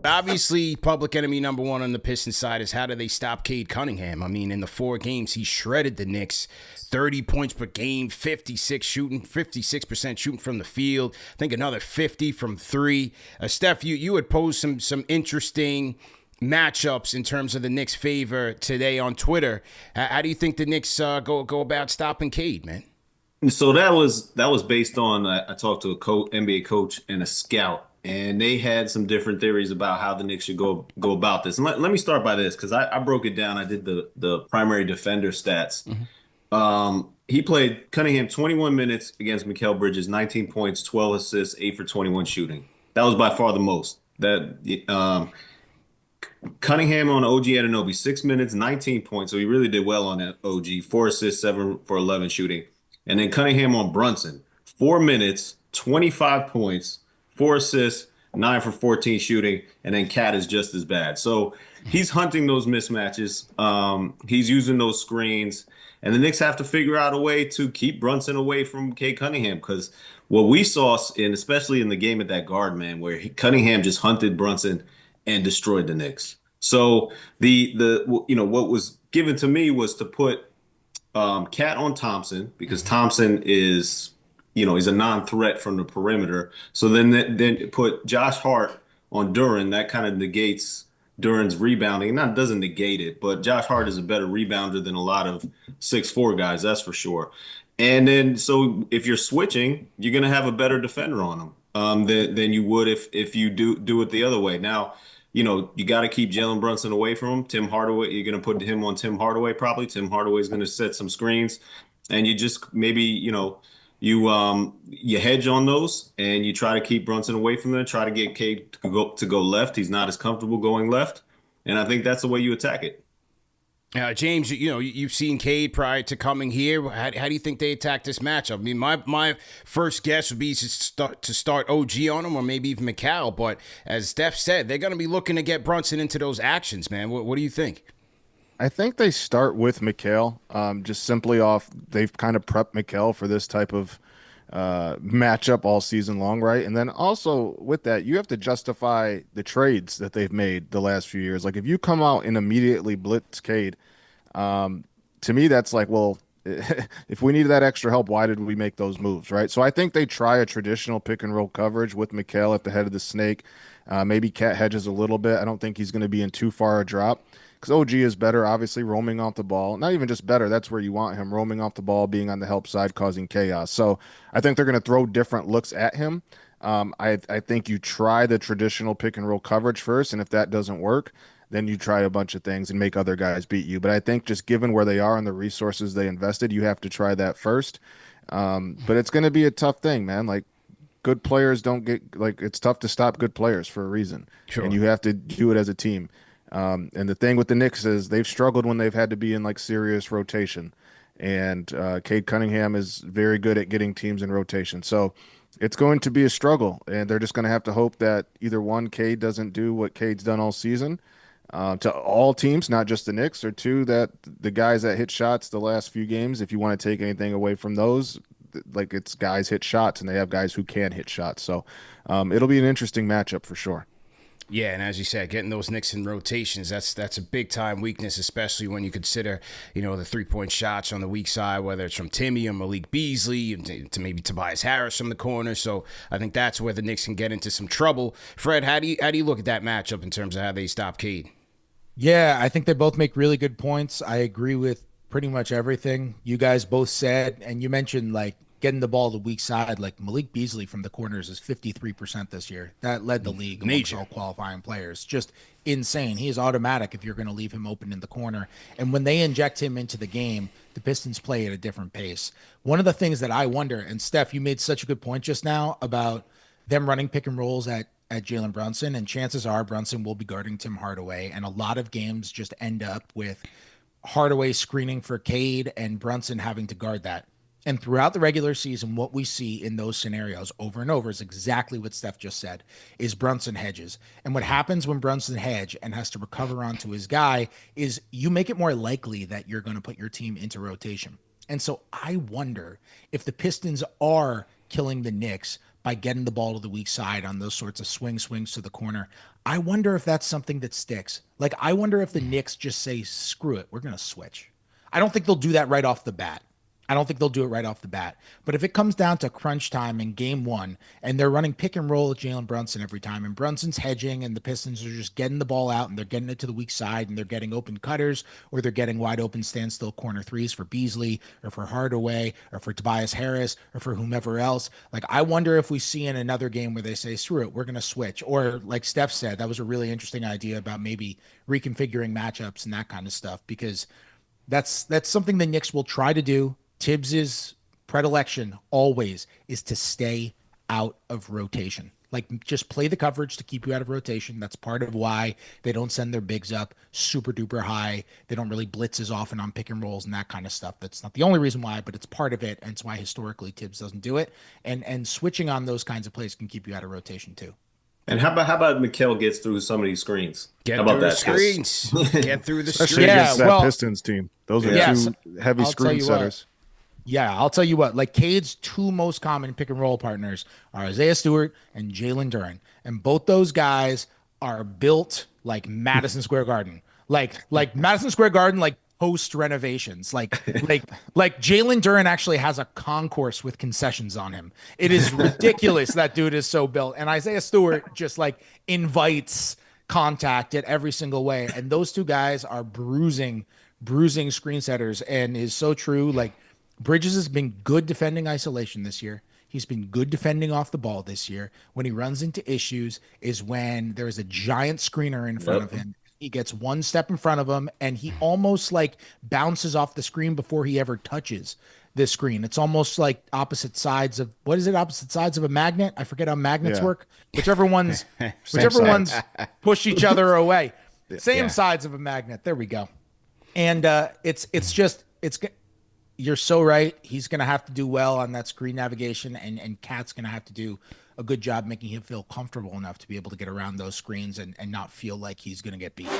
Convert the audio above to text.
Obviously, public enemy number one on the Pistons side is how do they stop Cade Cunningham? I mean, in the 4 games, he shredded the Knicks. 30 points per game, 56% shooting from the field. I think another 50 from three. Steph, you had posed some interesting matchups in terms of the Knicks' favor today on Twitter. How do you think the Knicks go about stopping Cade, man? So that was based on I talked to a NBA coach and a scout, and they had some different theories about how the Knicks should go about this. And let me start by this because I broke it down. I did the primary defender stats. He played Cunningham 21 minutes against Mikal Bridges, 19 points, 12 assists, 8 for 21 shooting. That was by far the most. Cunningham on OG Anunoby, 6 minutes, 19 points. So he really did well on that OG. 4 assists, 7 for 11 shooting. And then Cunningham on Brunson, 4 minutes, 25 points, 4 assists, 9 for 14 shooting. And then Cat is just as bad. So he's hunting those mismatches. He's using those screens. And the Knicks have to figure out a way to keep Brunson away from Cade Cunningham because what we saw, and especially in the game at that guard, man, where Cunningham just hunted Brunson and destroyed the Knicks. So what was given to me was to put Cat on Thompson because Thompson is, he's a non-threat from the perimeter. So then put Josh Hart on Duran. That kind of negates Duran's rebounding. Not doesn't negate it, but Josh Hart is a better rebounder than a lot of 6'4" guys, that's for sure. And then so if you're switching, you're gonna have a better defender on him than you would if you do it the other way. Now, you got to keep Jalen Brunson away from him. Tim Hardaway, you're going to put him on Tim Hardaway probably. Tim Hardaway is going to set some screens, and you just maybe you hedge on those and you try to keep Brunson away from there. Try to get Cade to go left. He's not as comfortable going left, and I think that's the way you attack it. James, you've seen Cade prior to coming here. How do you think they attack this matchup? I mean, my first guess would be to start OG on him or maybe even Mikal. But as Steph said, they're going to be looking to get Brunson into those actions, man. What do you think? I think they start with Mikal, just simply off they've kind of prepped Mikal for this type of matchup all season long, right? And then also with that, you have to justify the trades that they've made the last few years. Like if you come out and immediately blitz Cade, to me that's like, well, if we needed that extra help, why did we make those moves, right? So I think they try a traditional pick and roll coverage with Mikal at the head of the snake. Maybe Cat hedges a little bit. I don't think he's going to be in too far a drop because OG is better, obviously, roaming off the ball. Not even just better, that's where you want him, roaming off the ball, being on the help side, causing chaos. So I think they're going to throw different looks at him. I think you try the traditional pick and roll coverage first, and if that doesn't work, then you try a bunch of things and make other guys beat you. But I think just given where they are and the resources they invested, you have to try that first. But it's going to be a tough thing, man. Like, good players don't get, like, it's tough to stop good players for a reason. Sure. And you have to do it as a team. And the thing with the Knicks is they've struggled when they've had to be in like serious rotation. And Cade Cunningham is very good at getting teams in rotation. So it's going to be a struggle. And they're just going to have to hope that either one, Cade doesn't do what Cade's done all season to all teams, not just the Knicks, or two, that the guys that hit shots the last few games, if you want to take anything away from those, like it's guys hit shots and they have guys who can hit shots. So it'll be an interesting matchup for sure. Yeah, and as you said, getting those Knicks in rotations, that's a big time weakness, especially when you consider, the 3-point shots on the weak side, whether it's from Timmy or Malik Beasley to maybe Tobias Harris from the corner. So I think that's where the Knicks can get into some trouble. Fred, how do you look at that matchup in terms of how they stop Cade? Yeah, I think they both make really good points. I agree with pretty much everything you guys both said. And you mentioned like getting the ball to the weak side. Like Malik Beasley from the corners is 53% this year. That led the league amongst all qualifying players. Just insane. He is automatic if you're going to leave him open in the corner. And when they inject him into the game, the Pistons play at a different pace. One of the things that I wonder, and Steph, you made such a good point just now about them running pick and rolls at Jalen Brunson, and chances are Brunson will be guarding Tim Hardaway, and a lot of games just end up with Hardaway screening for Cade and Brunson having to guard that. And throughout the regular season, what we see in those scenarios over and over is exactly what Steph just said, is Brunson hedges. And what happens when Brunson hedge and has to recover onto his guy is you make it more likely that you're going to put your team into rotation. And so I wonder if the Pistons are killing the Knicks by getting the ball to the weak side on those sorts of swings to the corner. I wonder if that's something that sticks. Like, I wonder if the Knicks just say, screw it, we're going to switch. I don't think they'll do that right off the bat. But if it comes down to crunch time in game one and they're running pick and roll with Jalen Brunson every time and Brunson's hedging and the Pistons are just getting the ball out and they're getting it to the weak side and they're getting open cutters or they're getting wide open standstill corner threes for Beasley or for Hardaway or for Tobias Harris or for whomever else. Like, I wonder if we see in another game where they say, screw it, we're going to switch. Or like Steph said, that was a really interesting idea about maybe reconfiguring matchups and that kind of stuff, because that's something the Knicks will try to do. Tibbs's predilection always is to stay out of rotation. Like, just play the coverage to keep you out of rotation. That's part of why they don't send their bigs up super duper high. They don't really blitz as often on pick and rolls and that kind of stuff. That's not the only reason why, but it's part of it. And it's why historically Tibbs doesn't do it. And switching on those kinds of plays can keep you out of rotation too. And how about Mikal gets through some of these screens? Get how about through the that? screens. Get through the Especially screens. against that Pistons team. Those are two heavy I'll tell screen you setters. Yeah, I'll tell you what, like Cade's two most common pick and roll partners are Isaiah Stewart and Jalen Duren. And both those guys are built like Madison Square Garden. Like Madison Square Garden, like post renovations. Like Jalen Duren actually has a concourse with concessions on him. It is ridiculous. That dude is so built. And Isaiah Stewart just like invites contact at every single way. And those two guys are bruising screen setters, and is so true. Like, Bridges has been good defending isolation this year. He's been good defending off the ball this year. When he runs into issues is when there is a giant screener in front of him. He gets one step in front of him, and he almost like bounces off the screen before he ever touches the screen. It's almost like opposite sides of a magnet. I forget how magnets work. Whichever ones push each other away. Same sides of a magnet. There we go. And you're so right. He's going to have to do well on that screen navigation, and Cat's going to have to do a good job making him feel comfortable enough to be able to get around those screens and not feel like he's going to get beat.